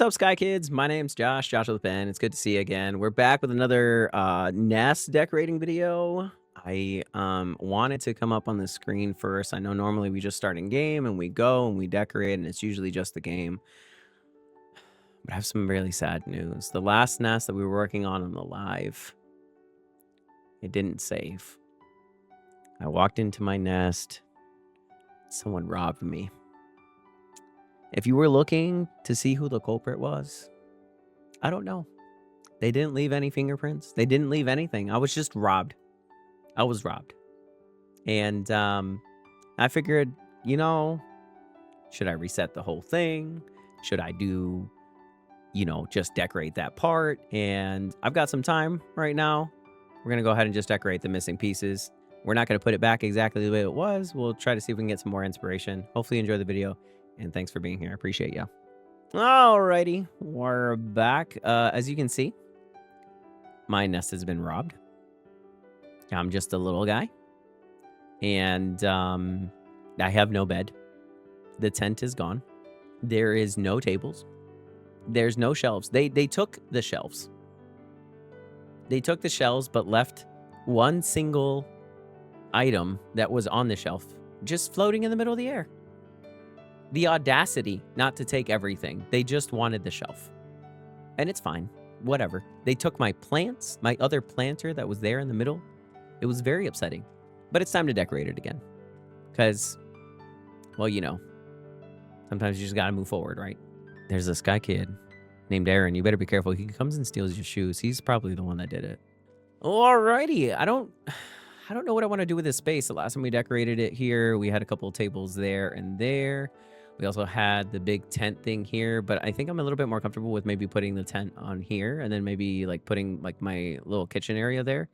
up, Sky Kids? My name's Josh with a pen. It's good to see you again. We're back with another nest decorating video. I wanted to come up on the screen first. I know normally we just start in game and we go and we decorate, and it's usually just the game. But I have some really sad news. The last nest that we were working on the live, it didn't save. I walked into my nest. Someone robbed me. If you were looking to see who the culprit was, I don't know. They didn't leave any fingerprints. They didn't leave anything. I was just robbed. I was robbed. And I figured, should I reset the whole thing? Should I do, just decorate that part? And I've got some time right now. We're going to go ahead and just decorate the missing pieces. We're not going to put it back exactly the way it was. We'll try to see if we can get some more inspiration. Hopefully you enjoy the video. And thanks for being here. I appreciate you. Alrighty, we're back. As you can see, my nest has been robbed. I'm just a little guy. And I have no bed. The tent is gone. There is no tables. There's no shelves. They took the shelves. They took the shelves, but left one single item that was on the shelf just floating in the middle of the air. The audacity not to take everything. They just wanted the shelf. And it's fine. Whatever. They took my plants, my other planter that was there in the middle. It was very upsetting. But it's time to decorate it again. Because, well, sometimes you just got to move forward, right? There's this guy kid named Aaron. You better be careful. He comes and steals your shoes. He's probably the one that did it. Alrighty. I don't know what I want to do with this space. The last time we decorated it here, we had a couple of tables there and there. We also had the big tent thing here, but I think I'm a little bit more comfortable with maybe putting the tent on here and then maybe like putting like my little kitchen area there.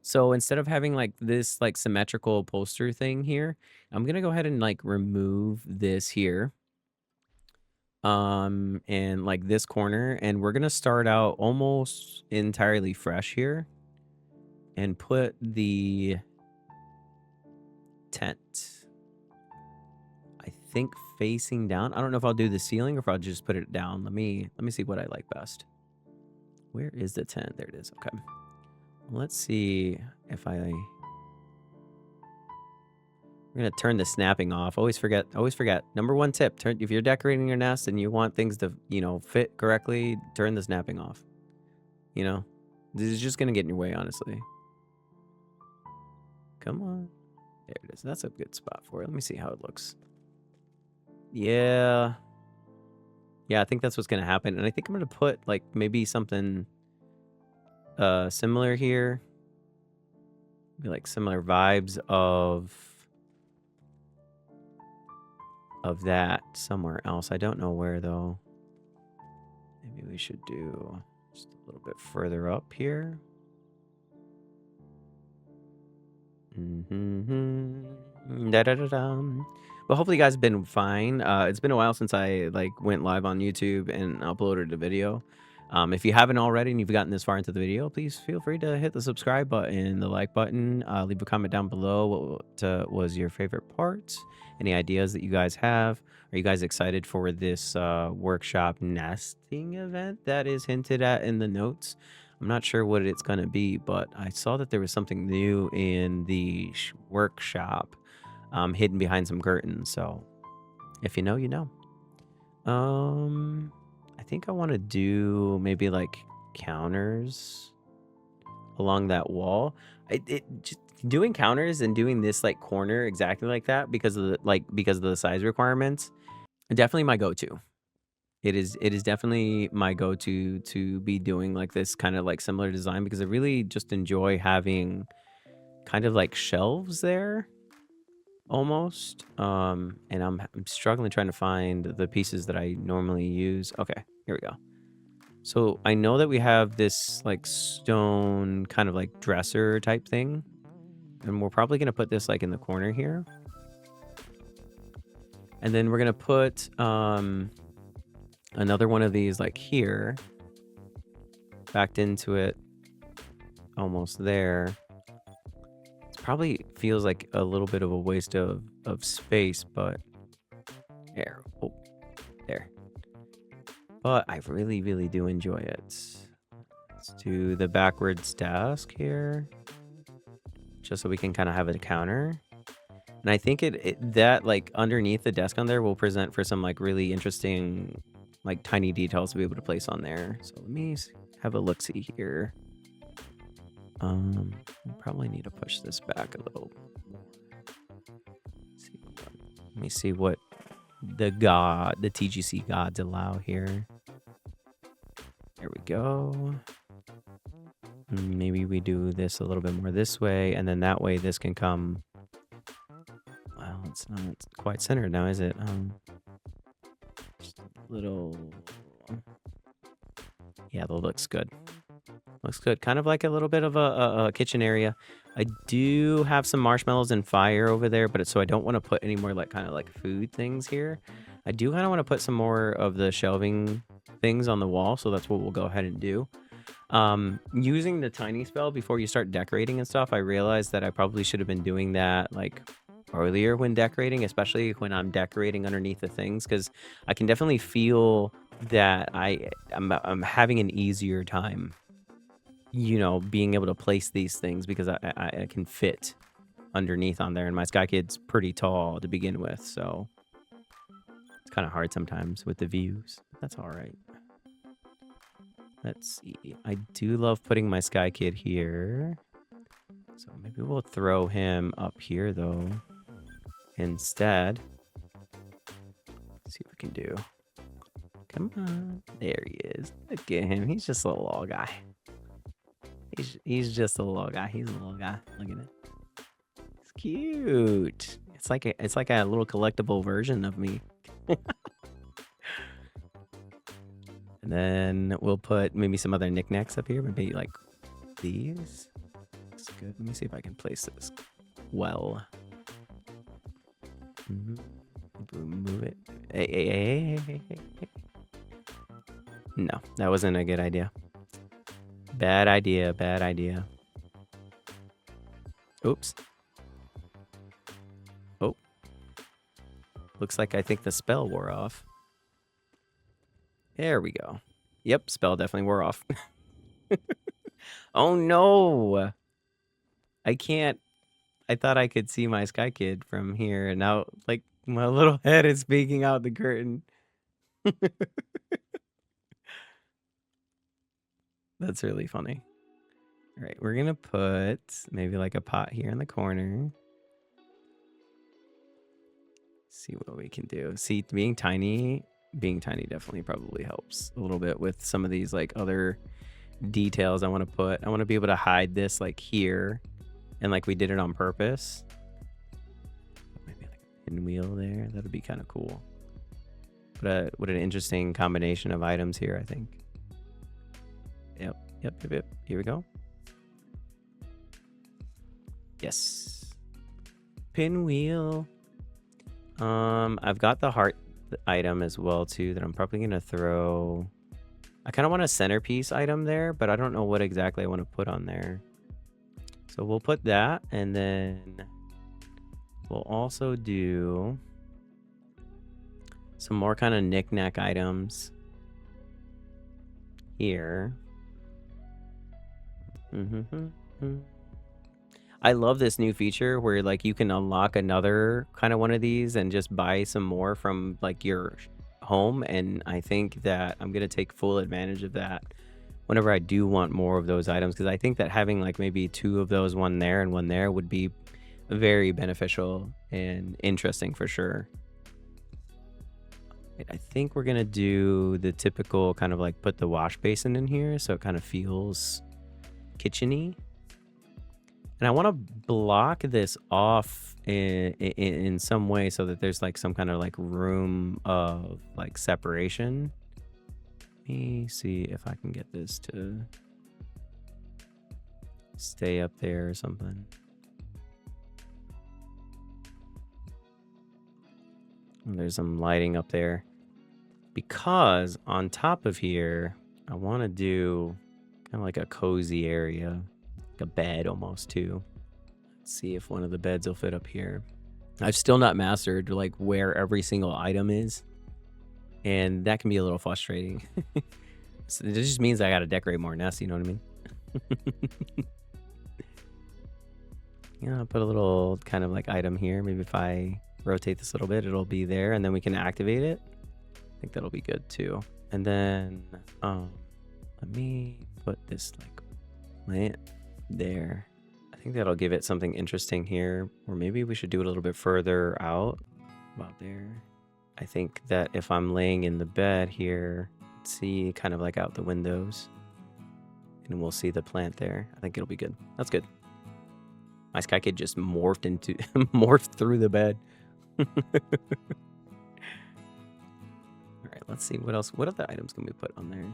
So instead of having like this like symmetrical poster thing here, I'm going to go ahead and like remove this here. And like this corner, and we're going to start out almost entirely fresh here and put the tent, I think, facing down. I don't know if I'll do the ceiling or if I'll just put it down. Let me see what I like best. Where is the tent? There it is. Okay. Let's see if we're gonna turn the snapping off. Always forget. Number one tip: if you're decorating your nest and you want things to fit correctly, turn the snapping off. This is just gonna get in your way, honestly. Come on. There it is. That's a good spot for it. Let me see how it looks. Yeah, I think that's what's going to happen. And I think I'm going to put like maybe something similar here. Maybe like similar vibes of that somewhere else. I don't know where though. Maybe we should do just a little bit further up here. But hopefully you guys have been fine. It's been a while since I went live on YouTube and uploaded a video. If you haven't already and you've gotten this far into the video, please feel free to hit the subscribe button, the like button, leave a comment down below. What was your favorite part? Any ideas that you guys have? Are you guys excited for this workshop nesting event that is hinted at in the notes? I'm not sure what it's going to be, but I saw that there was something new in the workshop hidden behind some curtains. So if you know, you know. I think I want to do maybe like counters along that wall. Just doing counters and doing this like corner exactly like that because of the size requirements, definitely my go-to. It is definitely my go-to to be doing like this kind of like similar design because I really just enjoy having kind of like shelves there almost. And I'm struggling trying to find the pieces that I normally use. Okay, here we go. So I know that we have this like stone kind of like dresser type thing, and we're probably going to put this like in the corner here. And then we're going to put another one of these like here, backed into it, almost there. It probably feels like a little bit of a waste of space, but there. Oh, there. but I really, really do enjoy it. Let's do the backwards desk here, just so we can kind of have a counter. And I think that like underneath the desk on there will present for some like really interesting, like tiny details to be able to place on there. So let me have a look-see here. We probably need to push this back a little. Let me see what the TGC gods allow here. There we go. Maybe we do this a little bit more this way, and then that way this can come. Well, it's not quite centered now, is it? Just a little. Yeah, that looks good. Looks good. Kind of like a little bit of a kitchen area. I do have some marshmallows and fire over there, but so I don't want to put any more like kind of like food things here. I do kind of want to put some more of the shelving things on the wall, so that's what we'll go ahead and do. Using the tiny spell before you start decorating and stuff, I realized that I probably should have been doing that like earlier when decorating, especially when I'm decorating underneath the things, because I can definitely feel that I'm having an easier time, you know, being able to place these things because I can fit underneath on there, and my Sky Kid's pretty tall to begin with, so it's kind of hard sometimes with the views. That's all right. Let's see. I do love putting my Sky Kid here, so maybe we'll throw him up here though instead. Let's see what we can do. Come on, there he is. Look at him. He's just a little guy. He's just a little guy. He's a little guy. Look at it. It's cute. It's like a little collectible version of me. And then we'll put maybe some other knickknacks up here. Maybe like these. That's good. Let me see if I can place this well. Move it. Hey. No, that wasn't a good idea. Bad idea. Oops. Oh. Looks like I think the spell wore off. There we go. Yep, spell definitely wore off. Oh no! I can't. I thought I could see my Sky Kid from here, and now, like, my little head is peeking out the curtain. That's really funny. All right, we're gonna put maybe like a pot here in the corner. See what we can do. See, being tiny definitely probably helps a little bit with some of these like other details I want to put. I want to be able to hide this like here, and like we did it on purpose. Maybe like a pinwheel there. That'd be kind of cool. But what an interesting combination of items here, I think. Yep. Here we go. Yes. Pinwheel. I've got the heart item as well too that I'm probably gonna throw. I kind of want a centerpiece item there, but I don't know what exactly I want to put on there. So we'll put that, and then we'll also do some more kind of knick-knack items here. I love this new feature where like you can unlock another kind of one of these and just buy some more from like your home, and I think that I'm gonna take full advantage of that whenever I do want more of those items, because I think that having like maybe two of those, one there and one there, would be very beneficial and interesting for sure. I think we're gonna do the typical kind of like put the wash basin in here so it kind of feels kitcheny. And I want to block this off in some way so that there's like some kind of like room of like separation. Let me see if I can get this to stay up there or something. And there's some lighting up there. Because on top of here, I want to do kind of like a cozy area. A bed almost too. Let's see if one of the beds will fit up here. I've still not mastered like where every single item is And that can be a little frustrating. So it just means I got to decorate more nests, you know what I mean? Yeah, I'll put a little kind of like item here. Maybe if I rotate this a little bit, it'll be there, and then we can activate it. I think that'll be good too. And then let me put this like plant there. I think that'll give it something interesting here, or maybe we should do it a little bit further out, about there. I think that if I'm laying in the bed here, see kind of like out the windows, and we'll see the plant there. I think it'll be good. That's good. My sky kid just morphed into morphed through the bed. All right, let's see what else. What other items can we put on there?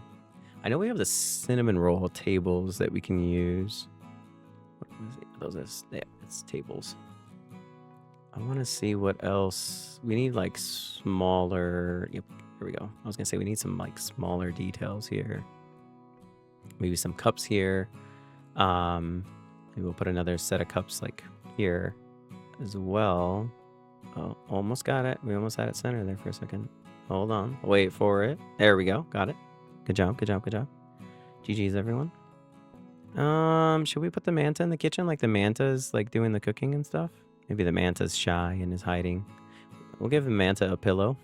I know we have the cinnamon roll tables that we can use. What is it? Those are, yeah, it's tables. I want to see what else. We need like smaller. Yep, here we go. I was gonna say we need some like smaller details here. Maybe some cups here. Maybe we'll put another set of cups like here as well. Oh, almost got it. We almost had it centered there for a second. Hold on. Wait for it. There we go. Got it. Good job. Good job. Good job. GG's, everyone. Should we put the manta in the kitchen? Like the manta's like doing the cooking and stuff? Maybe the manta's shy and is hiding. We'll give the manta a pillow.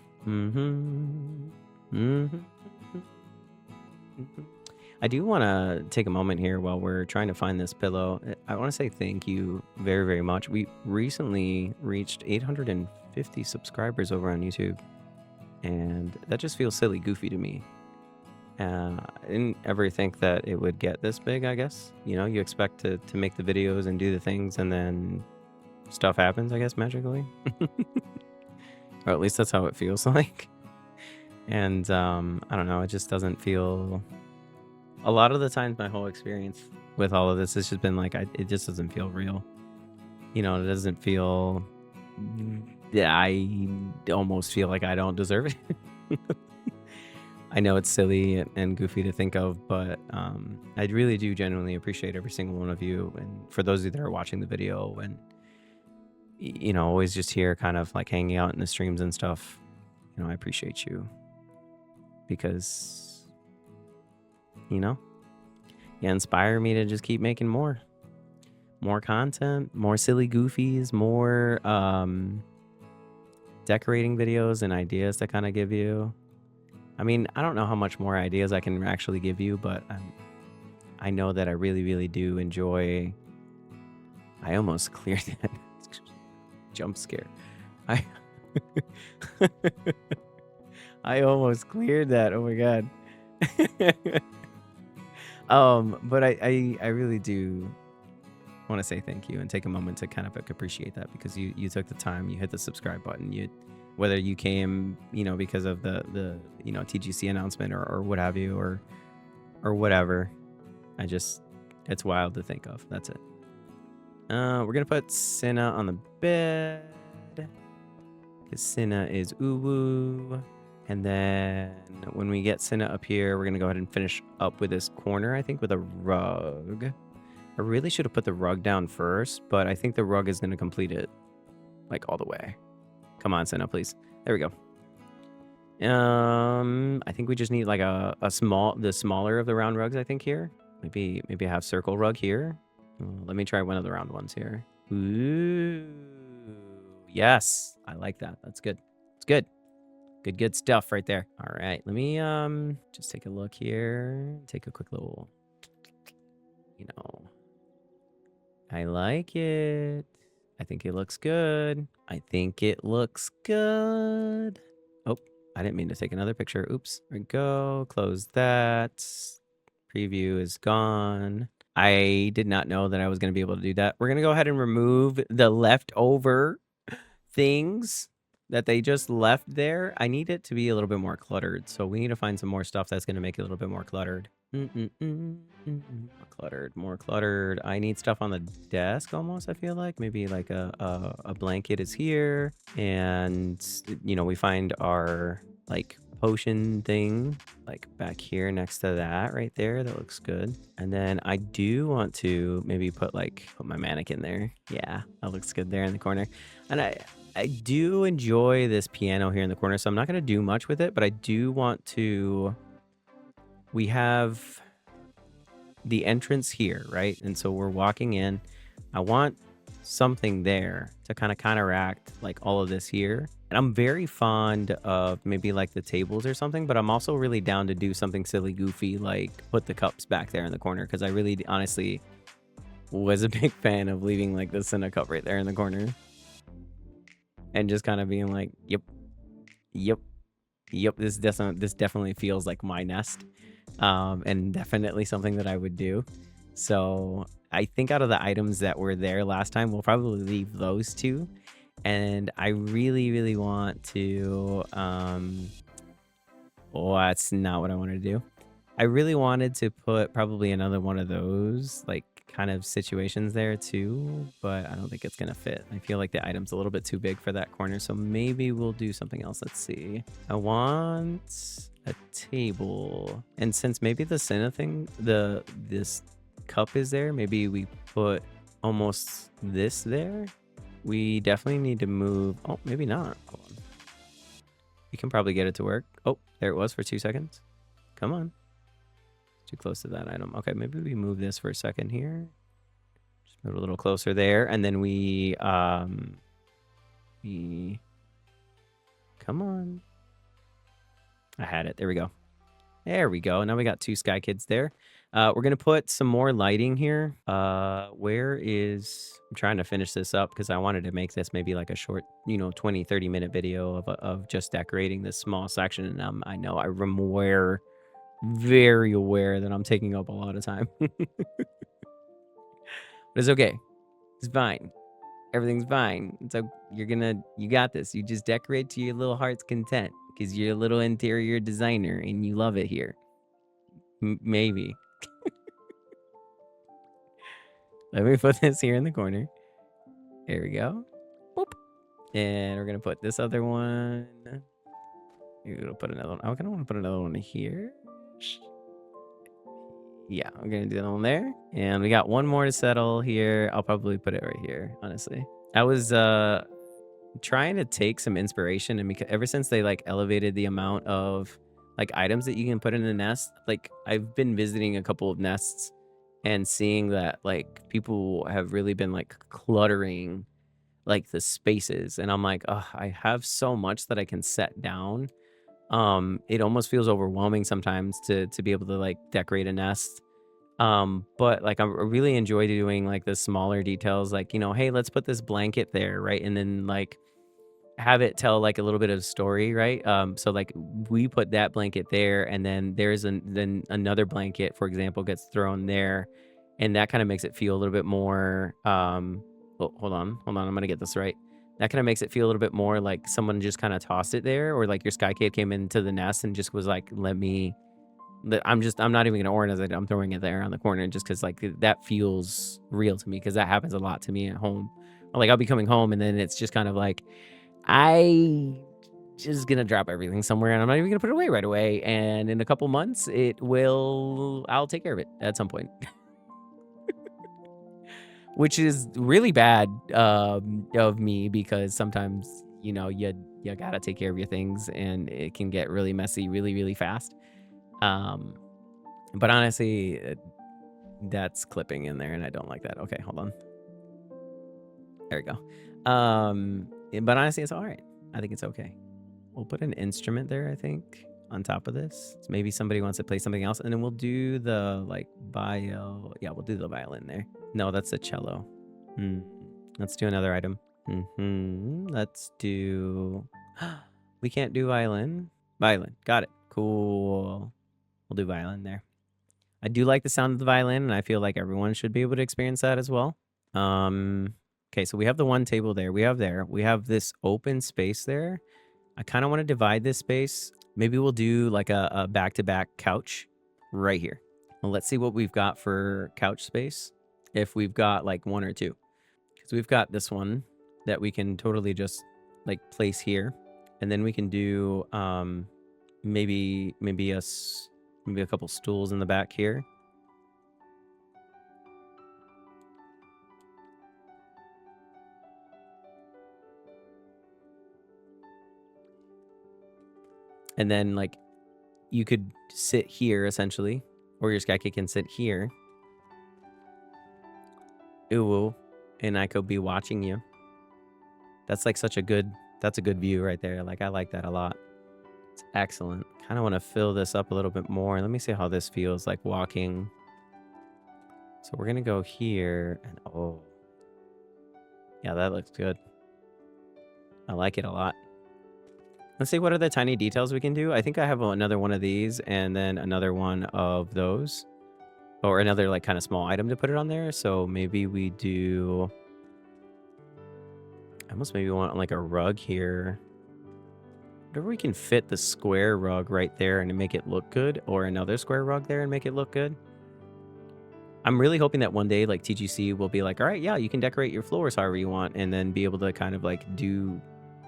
I do want to take a moment here while we're trying to find this pillow. I want to say thank you very, very much. We recently reached 850 subscribers over on YouTube, and that just feels silly goofy to me. I didn't ever think that it would get this big, I guess. You know, you expect to make the videos and do the things, and then stuff happens, I guess, magically. Or at least that's how it feels like. And I don't know, it just doesn't feel... A lot of the times my whole experience with all of this has just been like, it just doesn't feel real. You know, it doesn't feel... Yeah, I almost feel like I don't deserve it. I know it's silly and goofy to think of, but I really do genuinely appreciate every single one of you. And for those of you that are watching the video and, you know, always just here kind of like hanging out in the streams and stuff, you know, I appreciate you. Because, you know, you inspire me to just keep making more content, more silly goofies, more decorating videos and ideas to kind of give you. I mean, I don't know how much more ideas I can actually give you, but I know that I really, really do enjoy... I almost cleared that jump scare. I almost cleared that. Oh my god. But I really do want to say thank you and take a moment to kind of appreciate that, because you took the time, you hit the subscribe button, whether you came, you know, because of the you know, TGC announcement or what have you, or whatever. It's wild to think of. That's it. We're gonna put Cinna on the bed, because Cinna is uwu. And then when we get Cinna up here, we're gonna go ahead and finish up with this corner, I think, with a rug. I really should have put the rug down first, but I think the rug is gonna complete it like all the way. Come on, Cinna, please. There we go. I think we just need like the smaller of the round rugs, I think, here. Maybe a half circle rug here. Let me try one of the round ones here. Ooh. Yes. I like that. That's good. It's good. Good stuff right there. All right. Let me just take a look here. Take a quick little, you know. I like it. I think it looks good. I think it looks good. Oh, I didn't mean to take another picture. Oops. There we go. Close that. Preview is gone. I did not know that I was going to be able to do that. We're going to go ahead and remove the leftover things that they just left there. I need it to be a little bit more cluttered. So we need to find some more stuff that's going to make it a little bit more cluttered. More cluttered. I need stuff on the desk almost, I feel like. Maybe like a blanket is here. And, you know, we find our like potion thing like back here next to that right there. That looks good. And then I do want to maybe put my mannequin there. Yeah, that looks good there in the corner. And I do enjoy this piano here in the corner, so I'm not going to do much with it, but I do want to... We have the entrance here, right? And so we're walking in. I want something there to kind of counteract like all of this here. And I'm very fond of maybe like the tables or something, but I'm also really down to do something silly goofy, like put the cups back there in the corner, because I really honestly was a big fan of leaving like the Senna cup right there in the corner and just kind of being like, yep, yep, yep, this definitely feels like my nest, and definitely something that I would do. So I think out of the items that were there last time, we'll probably leave those two. And I really want to, oh, that's not what I wanted to do. I really wanted to put probably another one of those like kind of situations there too, but I don't think it's gonna fit. I feel like the item's a little bit too big for that corner, so maybe we'll do something else. Let's see. I want a table, and since maybe the Senna thing, this cup is there, maybe we put almost this there. We definitely need to move. Oh, maybe not. Hold on. We can probably get it to work. Oh, there it was for 2 seconds. Come on. Too close to that item. Okay, maybe we move this for a second here. Just move it a little closer there, and then we come on. I had it. There we go. There we go. Now we got 2 sky kids there. We're gonna put some more lighting here. Where is... I'm trying to finish this up because I wanted to make this maybe like a short, 20-30 minute video of just decorating this small section. And I know I'm very aware that I'm taking up a lot of time. But it's okay. It's fine. Everything's fine. So you got this. You just decorate to your little heart's content because you're a little interior designer and you love it here. Maybe. Let me put this here in the corner. There we go. Boop. And we're going to put this other one. You're going to put another one. I kind of want to put another one here. Yeah, I'm going to do that one there. And we got one more to settle here. I'll probably put it right here, honestly. I was trying to take some inspiration, and because ever since they like elevated the amount of like items that you can put in a nest, like I've been visiting a couple of nests and seeing that like people have really been like cluttering like the spaces, and I'm like, oh, I have so much that I can set down. It almost feels overwhelming sometimes to be able to like decorate a nest. But like I really enjoy doing like the smaller details, like, hey, let's put this blanket there, right? And then like have it tell like a little bit of story, right? So like we put that blanket there, and then then another blanket, for example, gets thrown there, and that kind of makes it feel a little bit more oh, hold on, I'm gonna get this right. That kind of makes it feel a little bit more like someone just kind of tossed it there, or like your sky kid came into the nest and just was like, I'm not even gonna organize it. I'm throwing it there on the corner just because like that feels real to me, because that happens a lot to me at home. Like I'll be coming home and then it's just kind of like I just gonna drop everything somewhere and I'm not even gonna put it away right away. And in a couple months, I'll take care of it at some point, which is really bad of me, because sometimes you gotta take care of your things and it can get really messy really fast. But honestly, that's clipping in there and I don't like that. Okay, hold on. There we go. But honestly, it's all right. I think it's okay. We'll put an instrument there, I think, on top of this. So maybe somebody wants to play something else, and then we'll do the like bio. Yeah, we'll do the violin there. No, that's the cello. Let's do another item. Let's do... We can't do violin. Violin. Got it. Cool. We'll do violin there. I do like the sound of the violin, and I feel like everyone should be able to experience that as well. Okay, so we have the one table there. We have this open space there. I kind of want to divide this space. Maybe we'll do like a back-to-back couch right here. Well, let's see what we've got for couch space. If we've got like one or two. Because we've got this one that we can totally just like place here. And then we can do maybe a couple stools in the back here. And then like you could sit here essentially, or your skycotl can sit here. Ooh, and I could be watching you. That's like that's a good view right there. Like I like that a lot. It's excellent. Kind of want to fill this up a little bit more. Let me see how this feels like walking. So we're gonna go here and oh. Yeah, that looks good. I like it a lot. Let's see what are the tiny details we can do. I think I have another one of these and then another one of those. Or another like kind of small item to put it on there. So maybe we do... I almost maybe want like a rug here. Whatever we can fit the square rug right there and make it look good. Or another square rug there and make it look good. I'm really hoping that one day like TGC will be like, all right, yeah, you can decorate your floors however you want. And then be able to kind of like do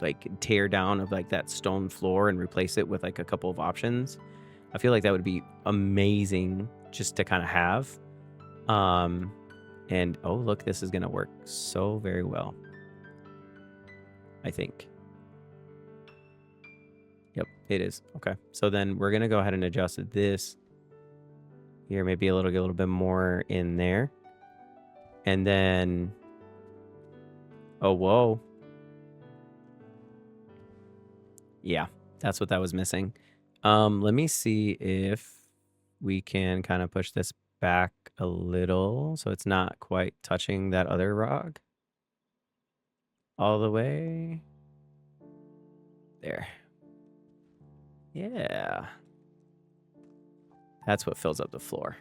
like tear down of like that stone floor and replace it with like a couple of options. I feel like that would be amazing just to kind of have. And oh, look, this is going to work so very well. I think. Yep, it is. Okay. So then we're going to go ahead and adjust this here, maybe a little bit more in there. And then, oh, whoa. Yeah, that's what that was missing. Let me see if we can kind of push this back a little so it's not quite touching that other rug all the way there. Yeah, that's what fills up the floor.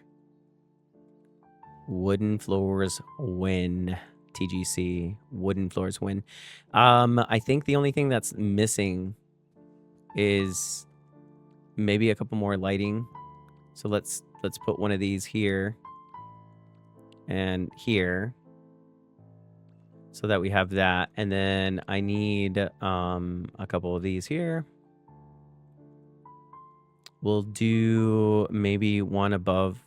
Wooden floors win. TGC, wooden floors win. I think the only thing that's missing is maybe a couple more lighting. So let's put one of these here and here so that we have that. And then I need a couple of these here. We'll do maybe one above.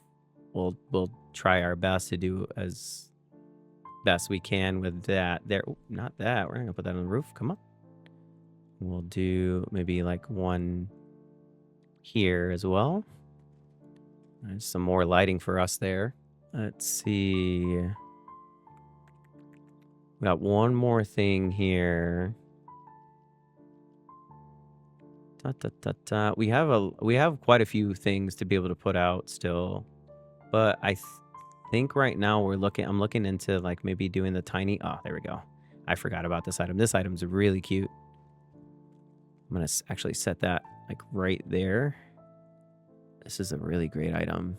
We'll try our best to do as best we can with that. There, ooh, not that. We're gonna put that on the roof. Come on. We'll do maybe like one here as well. There's some more lighting for us there. Let's see. We got one more thing here. We have quite a few things to be able to put out still, but I think right now I'm looking into like maybe doing the tiny. Oh, there we go. I forgot about this item. This item's really cute. I'm gonna actually set that like right there. This is a really great item.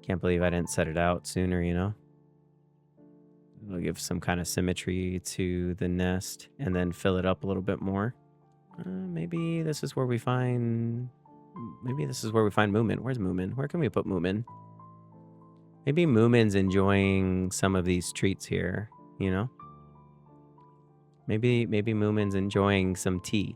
Can't believe I didn't set it out sooner, you know? It'll give some kind of symmetry to the nest and then fill it up a little bit more. Maybe this is where we find... Maybe this is where we find Moomin. Where's Moomin? Where can we put Moomin? Maybe Moomin's enjoying some of these treats here, you know? Maybe Moomin's enjoying some tea.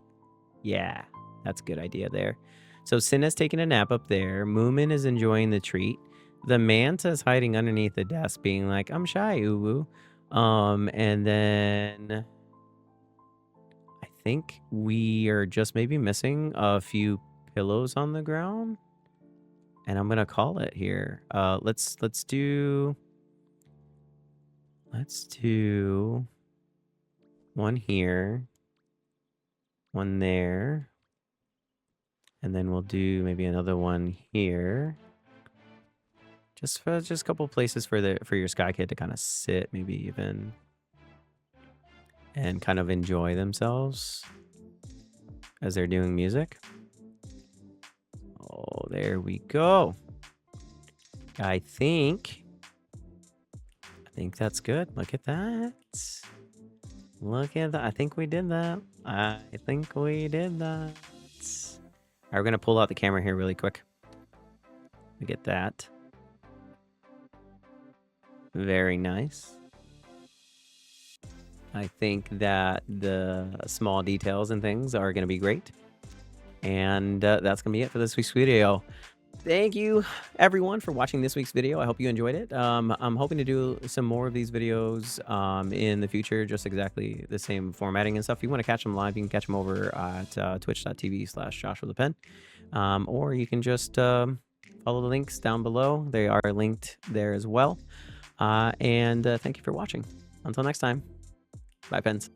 Yeah, that's a good idea there. So Cinna's taking a nap up there. Moomin is enjoying the treat. The manta's hiding underneath the desk being like, I'm shy, Uwu. And then I think we are just maybe missing a few pillows on the ground. And I'm gonna call it here. Let's do one here, one there, and then we'll do maybe another one here. Just a couple places for your skycotl to kind of sit, maybe even, and kind of enjoy themselves as they're doing music. Oh, there we go. I think that's good. Look at that. Look at that. I think we did that. I think we did that. All right, we're going to pull out the camera here really quick. We get that. Very nice. I think that the small details and things are going to be great. And that's going to be it for this week's video. Thank you, everyone, for watching this week's video. I hope you enjoyed it. I'm hoping to do some more of these videos in the future, just exactly the same formatting and stuff. If you want to catch them live, you can catch them over at twitch.tv/JoshWithAPen. Or you can just follow the links down below. They are linked there as well. And thank you for watching. Until next time, bye, pens.